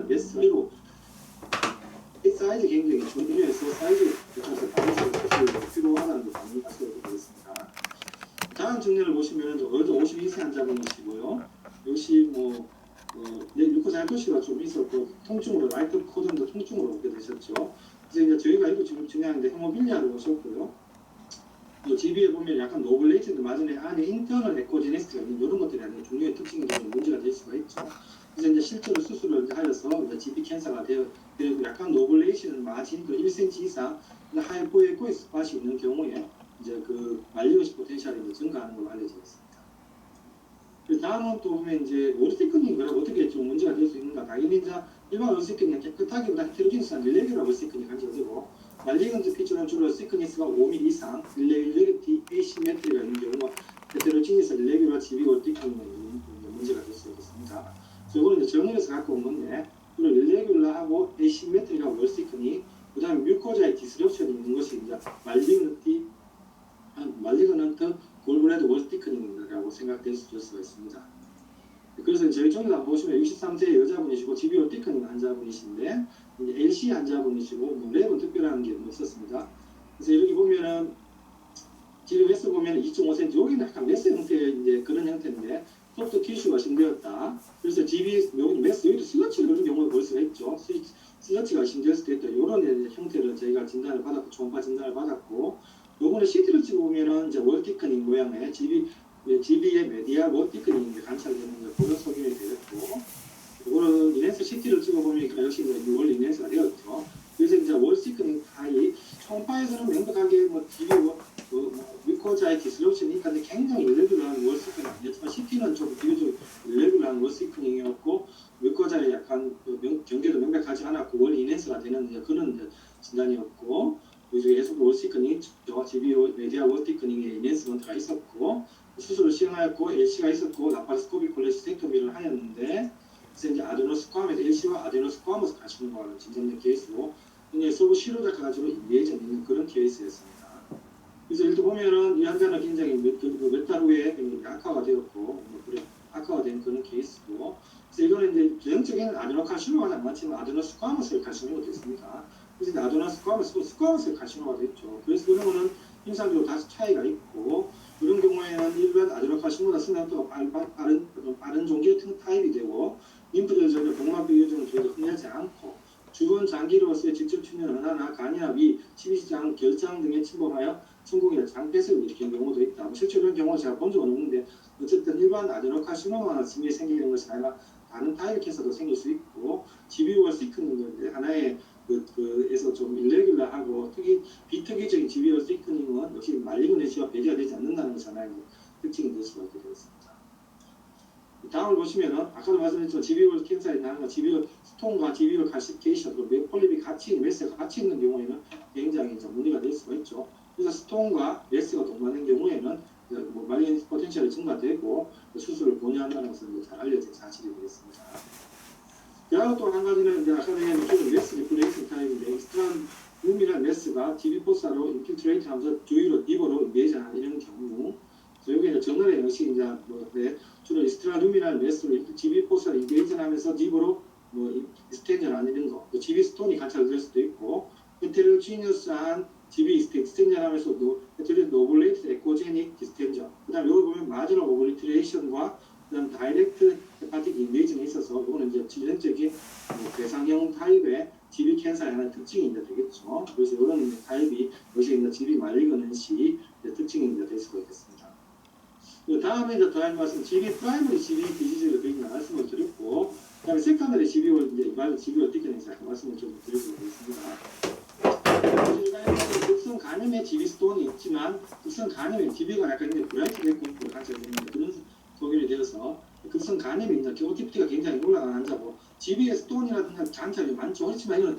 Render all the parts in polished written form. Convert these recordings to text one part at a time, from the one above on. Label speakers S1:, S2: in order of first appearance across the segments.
S1: 흉터는 메스로 사이즈 굉장히 중요해서 사이즈에 따라서 방역을 필요하다는 걸 방문하셔도 되겠습니다. 다음 정렬을 보시면 어도 52세 환자분이시고요. 역시 유코사 할토시가 좀 있었고 통증으로 라이트 코든도 통증으로 오게 되셨죠. 그래서 이제 저희가 이거 지금 중요한데 헤모빌리아를 오셨고요. 또 GB에 보면 약간 노블레이트도 맞은에 안에 인터널 에코제네시스가 있는 이런 것들이 아주 중요한 특징이 되는 문제가 될 수가 있죠. 그래서 이제 실제로 수술을 하여서 이제 GB 캔서가 되고 약간 노블레이션 마진 1cm 이상 하이포에 꼬이 스팟이 있는 경우에 이제 그 말리거시 포텐셜이 증가하는 걸로 알려져 있습니다. 그 다음은 또 보면 이제 월스티크닝이 어떻게 좀 문제가 될 수 있는가? 당연히 이제 일반 월스티크닝은 깨끗하기보다 헤테로지니스한 일레귤러 월스티크닝 가져지고 말리건즈 피처는 주로 시크니스가 5mm 이상, 일레귤러티 에시메트리가 있는 경우가 헤테로지니스 일레귤러 GB 월스티크닝은 문제가 될 수 있습니다. 그래서 이거는 이제 정형에서 갖고 온 건데 주로 일레귤러하고 에시메트리가 월스티크닝, 그 다음에 뮤코자의 디스럽션이 있는 것이 이제 말리그넌트 골브레드 월스티크닝이라고 생각될 수가 있습니다. 그래서 저희 쪽에서 보시면 63세 여자분이시고 GB 월스티크닝 환자분이신데 이제 LC 환자분이시고 랩은 특별한 게 없었습니다. 그래서 이렇게 보면은 지금 메스 보면 2.5cm 여기는 약간 메스 형태의 이제 그런 형태인데 소프트 티슈가 심되었다. 그래서 GB 여기 메스 여기도 슬러치를 그런 경우를 볼 수가 있죠. 슬러치가 심되었을 때 있다. 이런 형태를 저희가 진단을 받았고 초음파 진단을 받았고 요거는 CT를 찍어보면은 이제 월티크닝 모양의 GB의 메디아 월티크닝이 관찰되는 그런 소견이 되었고, 이거는 인해서 CT를 찍어보니까 역시 이제 월 인해서가 되었죠. 그래서 이제 월티크닝 타입 초음파에서는 명백하게 GB 뮤코자의 디스럽션이 있는데 굉장히 일레귤러한 월티크닝 아니었지만 CT는 좀 비교적 일레귤러한 월티크닝이었고 뮤코자의 약간 경계도 명백하지 않았고 월 인해서가 되는 그런 진단이었고. 계속 월티크닝, GB 메디아 월티크닝의 인핸스먼트가 있었고 수술을 시행하였고 LC가 있었고 라파로스코픽 콜레스텍토미를 하였는데 그래서 이제 아데노스쿼암에서 LC와 아데노스쿼암에서 가시는 진전된 케이스로 굉장히 서부 시로작가 가지고 이해전 있는 그런 케이스였습니다. 그래서 일단 보면은 이 환자는 굉장히 몇 달 후에 악화가 되었고 악화가 된 그런 케이스고 그래서 이거는 이제 전형적인 아데노카시노마는 안 맞지만 아데노스쿼암에서 가시노가 됐습니다. 그래서 아데노스쿼암에서 가시노가 됐죠. 그래서 그런 거는 임상적으로 다소 차이가 있고 그런 경우에는 일반 아데노카시노보다 순환도가 빠른 종기의 타입이 되고 림프절 전혀 복막 비교정을 저희가 흔하지 않고 주변 장기로서의 직접 출현 은하나 간이나 위, 십이지장, 결장 등에 침범하여 성공이나 장폐색을 일으키는 경우도 있다. 실제로 이런 경우는 제가 본 적은 없는데 어쨌든 일반 아데노카시노마나 증에 생기는 것이 아니라 다른 타입 캔서도 생길 수 있고 GB 월티크닝은 하나의 에서 좀 일레귤러하고 비특이적인 GB 월티크닝은 역시 말리그네시와 배제가 되지 않는다는 것이 하나의 특징이 될 수가 있게 되었습니다. 다음을 보시면은 아까도 말씀드렸지만 GB 월 캔서에 나는 GB 월 스톤과 GB 월 칼시피케이션, 폴립이 메스가 같이 있는 경우에는 굉장히 문제가 될 수가 있죠. 그래서 스톤과 메스가 동반된 경우에는 말리겐 포텐셜이 증가되고 수술을 권유한다는 것은 잘 알려진 사실이 되겠습니다. 그리고 또 한 가지는 이제 아까 얘기한 메스 리플레이싱 타입인데 익스트란 루미널 메스가 GB 포사로 인필트레이트 하면서 주위로 입으로 내전하는 이런 경우 여기 이제 정렬의 역시 이제 주로 익스트라 루미널 메스로 GB 포사를 인게이전하면서 입으로 익스텐전하는 이런 거 GB 스톤이 관찰될 수도 있고 헤테로지니어스한 GB 익스텐전하면서도 헤테로지니어스 노블레이트 에코제닉 디스텐전 그 다음에 여기 보면 마지노 오블리트레이션과 그다음 다이렉트 헤파틱 인베이전에 있어서 이거는 이제 전형적인 대상형 타입의 GB 캔서의 하나의 특징이 이제 되겠죠. 그래서 이런 타입이 역시 이제 GB 말리그넌시 특징이 이제 될 수가 있겠습니다. 다음에 이제 더할 말씀 GB 프라이머리 GB 디지즈를 저희 말씀을 드렸고, 그다음에 세컨더리 GB를 이제 이말 GB를 어떻게 내서 말씀을 좀 드리도록 하겠습니다. 극성 간염의 GB 스톤이 있지만 극성 간염의 GB가 약간 이제 브라이트 됐고 같이 되는 그런 소견이 되어서 급성 간염이 있는 경우티피티가 굉장히 올라가는 환자고 GB의 스톤이라든가 장점이 많죠. 그렇지만 이건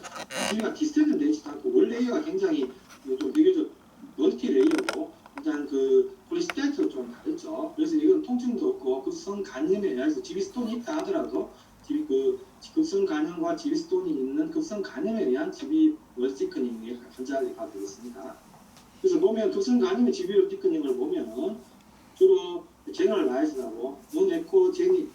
S1: GB가 디스텐전 되지도 않고 월 레이어가 굉장히 좀 비교적 멀티 레이어고 일단 폴리스테이트도 좀 다르죠. 그래서 이건 통증도 없고 급성 간염에 의해서 GB 스톤이 있다 하더라도 급성 간염과 GB 스톤이 있는 급성 간염에 의한 GB 월티크닝의 환자가 되겠습니다. 그래서 보면 급성 간염의 GB 월티크닝을 보면은 주로 제너럴 라이즈하고 논 에코제닉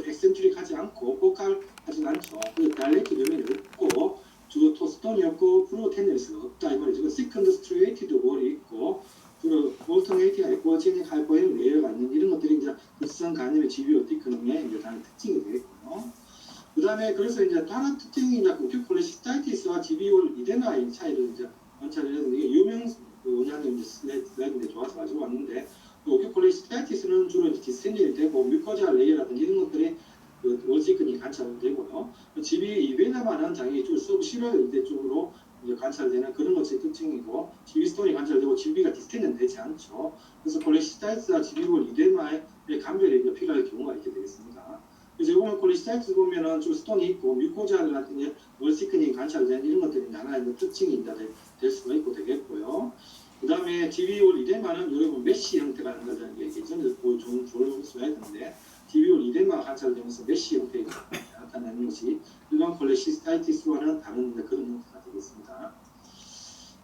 S1: 엑센트릭하지 않고 포칼하진 않죠. 그래서 다이렉트 도면이 없고 주로 토스톤이었고 프로 테니스가 없다 이 말이죠. 세컨드 스트레이티드 볼이 있고 주로 올터네이티가 있고 제닉 하이퍼인 레이어가 있는 이런 것들이 이제 급성 간염의 GBO 티크닝의 이제 다른 특징이 되겠고요. 그 다음에 그래서 이제 다른 특징이 이제 콜레시스타이티스와 GBO 이데마의 차이를 이제 관찰을 해서 이게 유명 원장님 슬라이드인데 좋아서 가지고 왔는데 콜레시스타이티스는 주로 이제 디스텐전이 되고 뮤코자 레이어라든지 이런 것들이 월시근이 관찰되고요. GBO 이데마는 장이 좀 서브시러이드 쪽으로 이제 관찰되는 그런 것의 특징이고 GB 스톤이 관찰되고 GB가 디스텐전 되지 않죠. 그래서 콜레시스타이티스와 GBO 이데마의 감별이 필요할 경우가 있게 되겠습니다. 그래서 이번에 콜레시스타이티스 보면은 좀 스톤이 있고 뮤코자 같은 월시근이 관찰되는 이런 것들이 하나의 특징이 될 수가 있고 되겠고요. 그 다음에 GBO 이데마는 여러분 메쉬 형태가 나타나는 게 예전에 좋은 슬라이드인데 GBO 이데마가 관찰되면서 메쉬 형태가 나타나는 것이 일반 콜레시스타이티스와는 다른 그런 형태가 되겠습니다.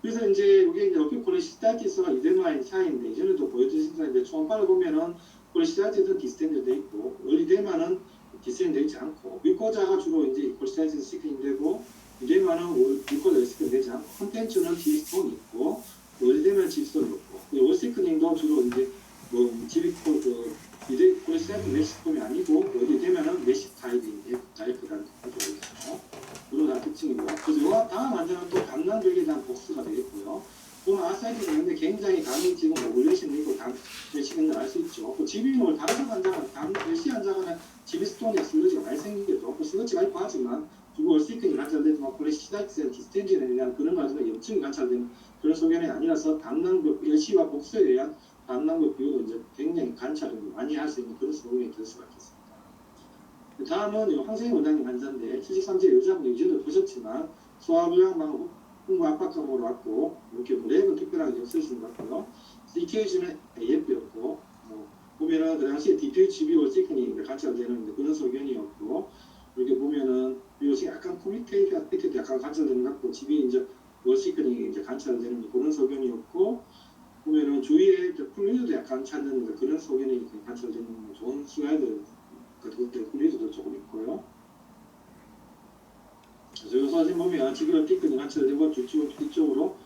S1: 그래서 이제 이게 이제 콜레시스타이티스와 이데마의 차이인데 예전에도 보여드린 사인데 초음파를 보면은 콜레시스타이티스는 디스텐드 돼 있고 이데마는 디스텐드 되지 않고 뮤코자가 주로 이제 콜레시스타이티스 시크닝 되고 이데마는 뮤코자 시크닝 되지 않고 컨텐츠는 지스톤이 있고 이데마는 지스톤이 없고 월시크닝도 주로 이제 뭐 지비코 이데 콜레시스타이티스 메시폼이 아니고 이데마는 메시 타입이라는 것도 있어요. 그런 다 특징이고요. 그리고 다음 환자는 또 감낭벽에 대한 복수가 되겠고요. 보면 아사이드가 있는데 굉장히 감이 지금 올레신이 있고 내시는 걸 알 수 있죠. GB는 다른 환자가 내시 환자가 GB스톤이나 슬러지가 많이 생기겠죠. 슬러지가 있고 하지만 주로 월시크닝이 관찰되지만 콜레시스타이티스 디스텐전에 대한 그런 가지가 염증이 관찰되는 그런 소견이 아니라서 감낭벽 LC와 복수에 의한 감낭벽 비율도 이제 굉장히 관찰을 많이 할 수 있는 그런 소견이 될 수가 있겠습니다. 다음은 황생희 원장님 환자인데 73세 여자분이 이전에 보셨지만 소화불량만 흥부 압박감으로 왔고 이렇게 랩은 특별하게 없으신 것 같고요. EKG는 AF였고 보면은 그 당시에 DPHB 월시크닝이 관찰되는 그런 소견이었고 이렇게 보면은 이것이 약간 코미테이트 약간 관찰되는 것 같고 집이 이제 월시크닝이 이제 관찰되는 그런 소견이었고 보면은 주위에 플루이드도 약간 찾는 그런 소견이 관찰되는 좋은 슬라이드 그때 플루이드도 조금 있고요. 그래서 이 사진 보면 지금 티크닝 관찰되고 뒤쪽으로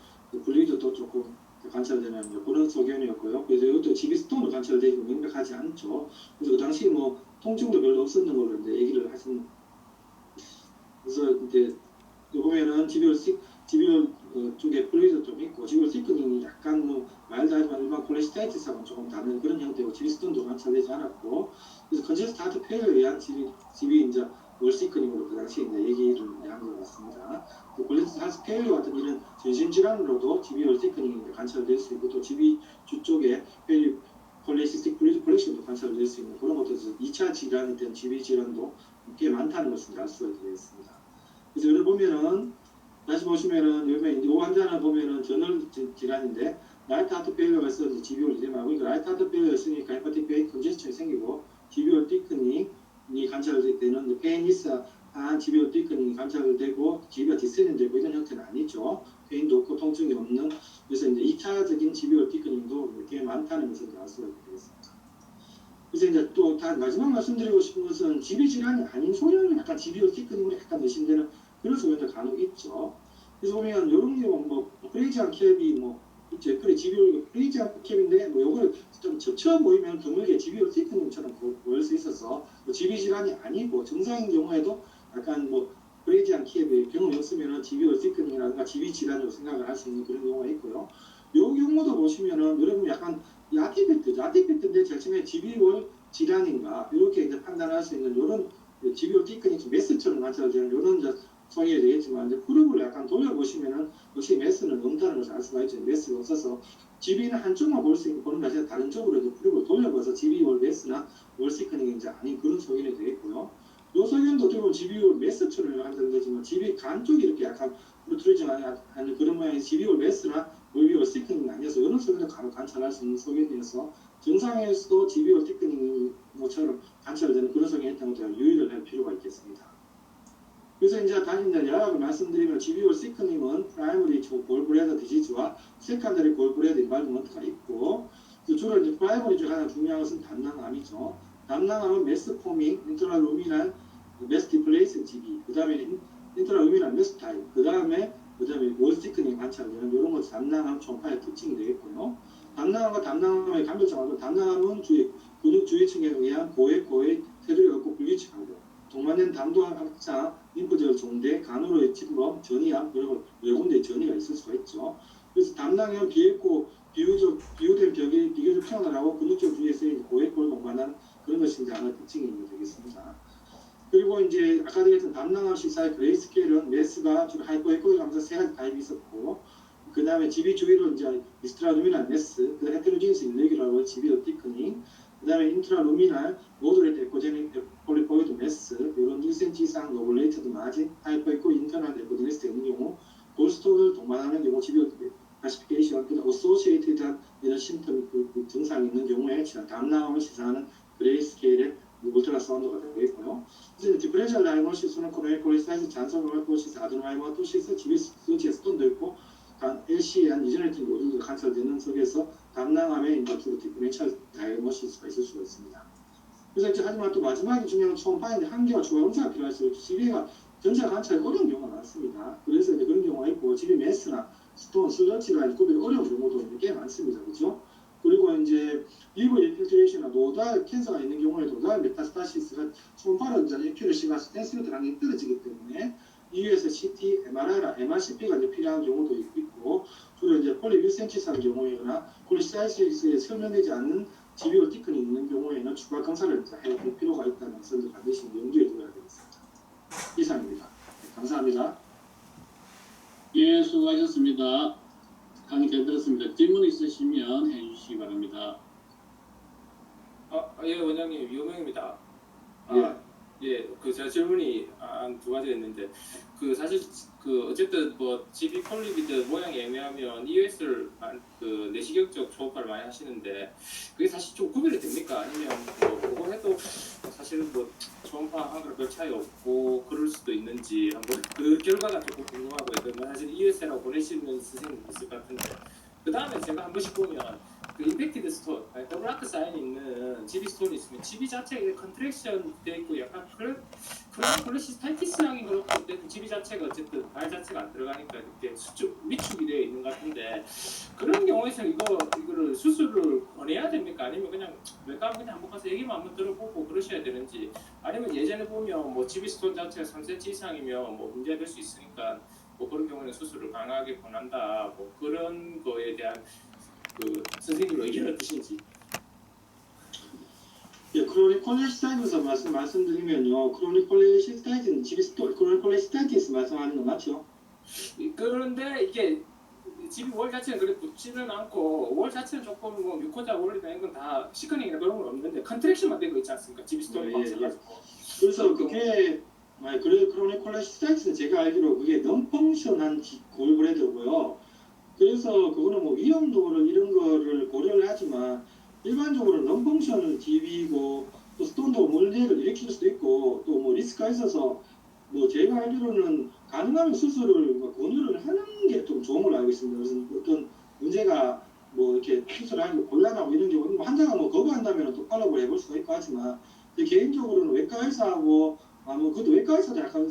S1: 플루이드도 조금 관찰되는 그런 소견이었고요. 그래서 이것도 GB스톤도 관찰되고 명백하지 않죠. 그래서 그 당시 뭐 통증도 별로 없었는 걸로 이제 얘기를 하신. 그래서 이제 보면은 GBO 쪽에 플루이드 좀 있고 GBO 티크닝이 약간 뭐 마일드하지만 일반 콜레시스타이티스하고는 조금 다른 그런 형태고 GB스톤도 관찰되지 않았고 그래서 컨제스트 하트 페일에 의한 GB 이제 월시크닝으로 그 당시에 이제 얘기를 한 것 같습니다. 콜레시스트 하트 페일러 같은 이런 전신질환으로도 GB 월시크닝이 관찰될 수 있고 또 GB 주 쪽에 콜레시스틱 플루이드 콜렉션도 관찰될 수 있는 그런 것도 2차 질환에 대한 GB 질환도 꽤 많다는 것을 알 수가 되겠습니다. 그래서 이걸 보면은 다시 보시면은 여기 이 환자는 보면은 저널 질환인데 라이트 하트 페일러가 있어서 GBO 이데마고 라이트 하트 페일러가 있으니까 헤파틱 베인 컨제스션이 생기고 GBO 티크닝이 관찰되는 페인이스 GBO 티크닝이 관찰되고 GB가 디스텐딩되고 이런 형태는 아니죠. 페인도 없고 통증이 없는 그래서 이제 2차적인 GBO 티크닝도 꽤 많다는 것을 알 수가 되겠습니다. 그래서 이제 또 마지막 말씀드리고 싶은 것은 GB 질환이 아닌 소견은 약간 GBO 티크닝으로 약간 의심되는 그런 소견도 간혹 있죠. 그래서 보면 이런 경우 뭐 프레이지안 캡이 뭐 있죠. 그래 GBO 프레이지안 캡인데 뭐 요걸 좀 접쳐 보이면 드물게 GBO 티크닝처럼 보일 수 있어서 뭐 GB 질환이 아니고 정상인 경우에도 약간 뭐 프레이지안 캡의 경험이 없으면은 GBO 티크닝이라든가 GB 질환으로 생각을 할 수 있는 그런 경우가 있고요. 요 경우도 보시면은 여러분 약간 아티팩트인데 제일 처음에 GBO 질환인가 이렇게 이제 판단할 수 있는 이런 GBO 티크닝 메스처럼 관찰되는 이런 성이 되겠지만 이제 프로브를 약간 돌려보시면은 역시 메스는 없다는 것을 알 수가 있죠. 메스가 없어서 GB는 한쪽만 볼 수 있고 보는 것이 다른 쪽으로 이제 프로브를 돌려봐서 GBO 메스나 월시크닝인지 아닌 그런 소견이 되겠고요. 요 소견도 어떻게 보면 GBO 메스처럼 관찰되지만 GB 간 쪽이 이렇게 약간 루트리지 않는 그런 모양의 GBO 메스나 월비오 티크닝이 아니어서 이런 소견을 간혹 관찰할 수 있는 소견이어서 정상에서도 GBO 티크닝처럼 관찰되는 그런 소견이 있다는 것을 유의를 할 필요가 있겠습니다. 그래서 이제 다시 이제 요약을 말씀드리면 GBO 티크닝은 프라이머리 골브레더 디지즈와 세컨더리 골브레더 인발드먼트가 있고 주로 이제 프라이머리 중에 가장 중요한 것은 단낭암이죠. 담낭암은 매스 포밍, 인트라루미날 매스 디플레이스 GB, 그 다음에 인트라루미날 매스 타입, 그 다음에 월 스티크닝 관찰되는 이런 것이 담낭암 초음파의 특징이 되겠고요. 담낭암과 담낭암의 감별점은 담낭암은 근육 주위층에 의한 고액 테두리가 없고 불규칙하고 동반된 담도 확장, 림프절 종대, 간으로의 찌부럼, 전이암, 그리고 외군대 전이가 있을 수가 있죠. 그래서 담낭염 비유된 벽이 비교적 평온하고 근육적 주위에서 고액골 동반한 그런 것이 이제 하나 특징이 되겠습니다. 그리고 이제 아까 얘기했던 담낭암 시사의 그레이스케일은 메스가 주로 하이퍼에코를 하면서 세 가지 타입이 있었고, 그 다음에 GB 주위로 이제 미스트라루미날 메스, 그 헤테로지니스 일렉이라고 GB 티크닝, 그 다음에 인트라루미날 모더레이트 에코제닉 폴리포이드 메스, 이런 1cm 이상 노블레이트드 마진, 하이퍼에코 인터널 에코디니스트 있는 경우, 골스톤을 동반하는 경우 GB classification, associated한 이런 심텀 증상이 있는 경우에 담낭암을 시사하는 그레이스케일의 울트라사운드가 되겠고요. 이제 디퍼렌셜 다이그노시스는 코로네일 콜리사이즈, 잔성로메코시스, 아드노마이모토시스, 지비스지에 스톤도 있고, LCE한 이전했던 모듈도 관찰되는 속에서 담낭암의 주로 디퍼렌셜 다이그노시스가 있을 수가 있습니다. 그래서 이제 하지만 또 마지막에 중요한 초음파인데 한계와 추가 검사가 필요할수록 GB가 전체가 관찰이 어려운 경우가 많습니다. 그래서 이제 그런 경우가 있고 GB 매스나 스톤, 슬러치가 구별이 어려운 경우도 꽤 많습니다. 그렇죠? 그리고 이제 리버 인필트레이션이나 노달 캔서가 있는 경우에 노달 메타스타시스가 초음파로 이제 에큐레시가 센시티비티 단계이 떨어지기 때문에 이유에서 CT, MRI나 MRCP가 이제 필요한 경우도 있고, 주로 이제 폴리 1cm 이상 경우에나 콜리사이시스에 설명되지 않는 GBO 티큰이 있는 경우에는 추가 검사를 해볼 필요가 있다는 것을 반드시 염두에 둬야 되겠습니다. 이상입니다. 네, 감사합니다.
S2: 예, 수고하셨습니다. 강의 잘 들었습니다. 질문 있으시면 해주시기 바랍니다.
S3: 예, 원장님, 유명입니다. 제가 질문이 한 두 가지가 있는데, 사실 어쨌든 GB 폴리비드 모양이 애매하면 EOS를 내시경적 초음파를 많이 하시는데, 그게 사실 좀 구별이 됩니까? 아니면 그거 해도 사실 초음파하고는 별 차이 없고 그럴 수도 있는지 한번 그 결과가 조금 궁금하고요. 사실 EOS라고 보내시는 선생님 있을 것 같은데, 그 다음에 제가 한 번씩 보면 임팩티드 스톤, 더블 아크 사인이 있는 GB 스톤이 있으면 GB 자체가 컨트랙션 되어 있고 약간 콜레시스타이티스랑인 그렇고 어쨌든 GB 자체가 어쨌든 발 자체가 안 들어가니까 이렇게 위축이 되어 있는 것 같은데, 그런 경우에서는 이거를 수술을 권해야 됩니까? 아니면 그냥 외과 그냥 한번 가서 얘기만 한번 들어보고 그러셔야 되는지, 아니면 예전에 보면 GB 스톤 자체가 3cm 이상이면 문제가 될 수 있으니까 그런 경우는 수술을 강하게 권한다, 그런 거에 대한 선생님 의견은 어떠신지.
S1: 예, 크로닉 콜레시스타이티스 말씀드리면요, 크로닉 콜레시스타이티스는 지비스톨, 크로닉 콜레시스타이티스 말씀하는 거 맞죠?
S3: 그런데 이게 집이 월 자체는 그래 붙지는 않고, 월 자체는 조금 뮤코자 월이나 이런 건 다 시커닝이나 그런 건 없는데 컨트랙션만 된 거 있지 않습니까? 집이 스토리 방식가지고.
S1: 그래서 그게 크로닉 콜레시스타이티스는 제가 알기로 그게 non-function한 골브레드고요. 그래서 그거는 위험도를 이런 거를 고려를 하지만 일반적으로 non-functional DB고 또 스톤도 문제를 일으킬 수도 있고 또 리스크가 있어서 제가 알기로는 가능하면 수술을 권유를 하는 게 좀 좋은 걸로 알고 있습니다. 그래서 어떤 문제가 이렇게 수술하기 곤란하고 이런 경우는 환자가 거부한다면 똑바로 해볼 수가 있고 하지만 개인적으로는 외과 의사하고 그것도 외과 의사도 약간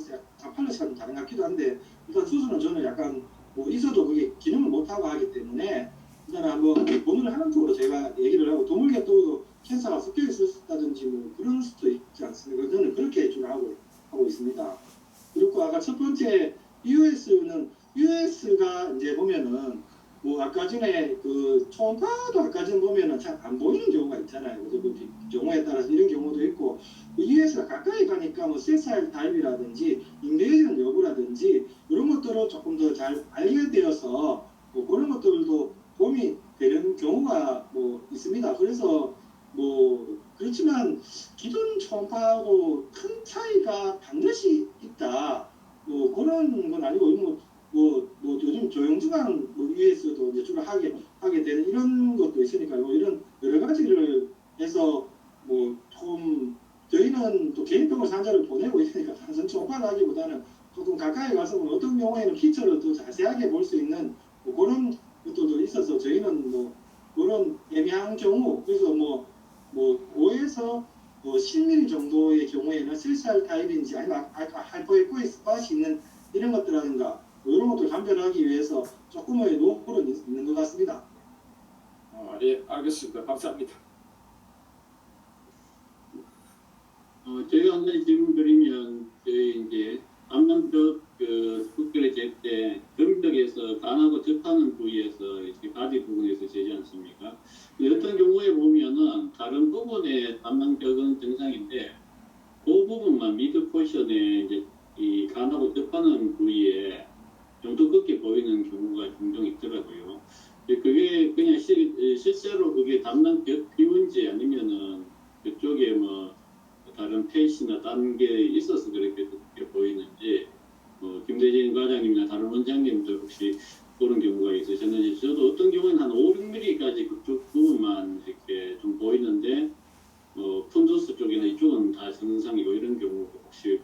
S1: 팔레스가 다른 것 같기도 한데 일단 수술은 저는 약간 있어도 그게 기능을 못하고 하기 때문에 일단 한번 본을 하는 쪽으로 제가 얘기를 하고 도물계통도 캔서가 섞여 있었다든지 그런 수도 있지 않습니까? 저는 그렇게 좀 하고 있습니다. 그리고 아까 첫 번째 US가 이제 보면은 아까 전에 초음파도 아까 전 보면은 잘 안 보이는 경우가 있잖아요. 그 경우에 따라서 이런 경우도 있고 US가 가까이 가니까 CSR 타입이라든지 인베이전 여부라든지 이런 것들을 조금 더 잘 알게 되어서 그런 것들도 도움이 되는 경우가 있습니다. 그래서 그렇지만 기존 초음파하고 큰 차이가 반드시 있다. 그런 건 아니고 요즘 조영중앙 위에서도 이제 주로 하게 되는 이런 것도 있으니까 이런 여러 가지를 해서 좀 저희는 또 개인병원 환자를 보내고 있으니까 단순 초음파를 하기보다는 조금 가까이 가서 어떤 경우에는 피처를 더 자세하게 볼 수 있는 그런 것들도 있어서 저희는 그런 애매한 경우 그래서 5에서 10mm 정도의 경우에는 실시할 타입인지 아니면 아까 하이퍼에코에 스팟이 있는 이런 것들라든가 이런 것들 감별하기 위해서 조금의 노하우는 있는 것 같습니다.
S3: 예, 알겠습니다. 감사합니다.
S2: 제가 한 가지 질문 드리면 저희 이제 암남벽 흡결을 잴때 금벽에서 간하고 접하는 부위에서 이렇게 바디 부분에서 재지 않습니까? 근데 어떤 경우에 보면은 다른 부분의 암남벽은 정상인데 그 부분만 미드 포션에 이제 이 간하고 접하는 부위에 좀 두껍게 보이는 경우가 종종 있더라고요. 근데 그게 그냥 실제로 그게 담낭벽 비운지 아니면은 그쪽에 뭐 다른 페이스나 다른 게 있어서 그렇게 보이는지 김대진 과장님이나 다른 원장님도 혹시 그런 경우가 있으셨는지 저도 어떤 경우에는 한 5, 6mm까지 그쪽 부분만 이렇게 좀 보이는데 푼도스 쪽이나 이쪽은 다 정상이고 이런 경우 혹시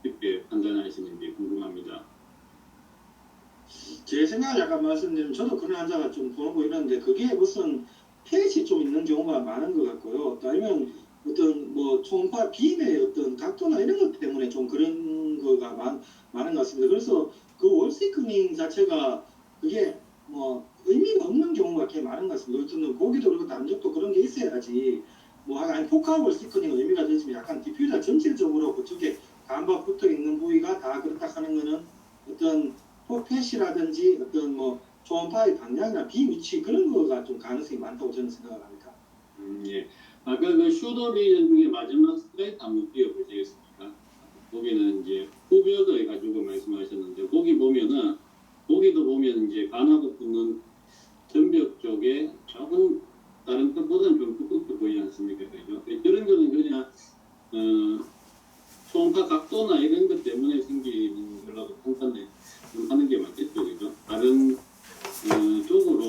S2: 어떻게 판단하시는지 궁금합니다.
S1: 제 생각을 약간 말씀드리면 저도 그런 환자가 좀 보는 거 이러는데 그게 무슨 폐시 좀 있는 경우가 많은 것 같고요. 또 아니면 어떤 뭐 초음파 빔의 어떤 각도나 이런 것 때문에 좀 그런 거가 많은 것 같습니다. 그래서 그 월시크닝 자체가 그게 뭐 의미가 없는 경우가 꽤 많은 것 같습니다. 어떤 고기도 그렇고 남쪽도 그런 게 있어야지 뭐 아니 포카 월시크닝 의미가 되지만 약간 디퓨저 전체적으로 그쪽에 간바 붙어 있는 부위가 다 그렇다 하는 거는 어떤 포펫이라든지 어떤 뭐 초음파의 방향이나 빔 위치 그런 거가 좀 가능성이 많다고 저는 생각을 합니다.
S2: 예. 아까 그 슈더 리전 중에 마지막 슬라이드 한번 띄워보시겠습니까? 거기는 이제 후벽을 가지고 말씀하셨는데 거기 보면은 거기도 보면 이제 간하고 붙는 전벽 쪽에 조금 다른 것보다는 좀 두껍게 보이지 않습니까? 그죠? 그런 거는 그냥 초음파 각도나 이런 것 때문에 생기는 거라고 판단을 하는 게 맞겠죠, 그죠? 다른 쪽으로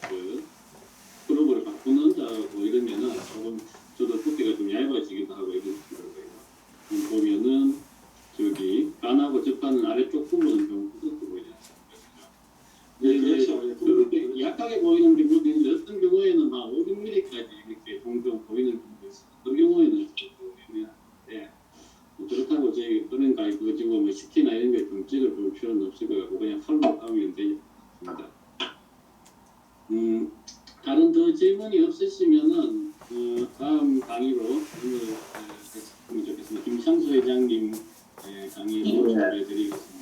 S2: 그 프로그를 바꾸는다고 이러면은 조금 저도 두께가 좀 얇아지기도 하고 이런 거예요. 보면은 저기 간하고 접하는 아래쪽 부분은 좀 두껍게 보이지 않습니까?
S1: 네, 그렇죠.
S2: 그렇게 약하게 보이는 경우도 있는데 어떤 경우에는 막 5, 6mm까지 이렇게 종종 보이는 경우도 있어요. 어떤 경우에는 좀 애매한데 그렇다고 저희 그런 거 그거 지금 뭐 CT나 이런 게 좀 찍어볼 필요는 없을 것 같고 그냥 팔로 하면 되겠습니다. 다른 더 질문이 없으시면은 다음 강의로 했으면 좋겠습니다. 김창수 회장님 강의로 준비해드리겠습니다.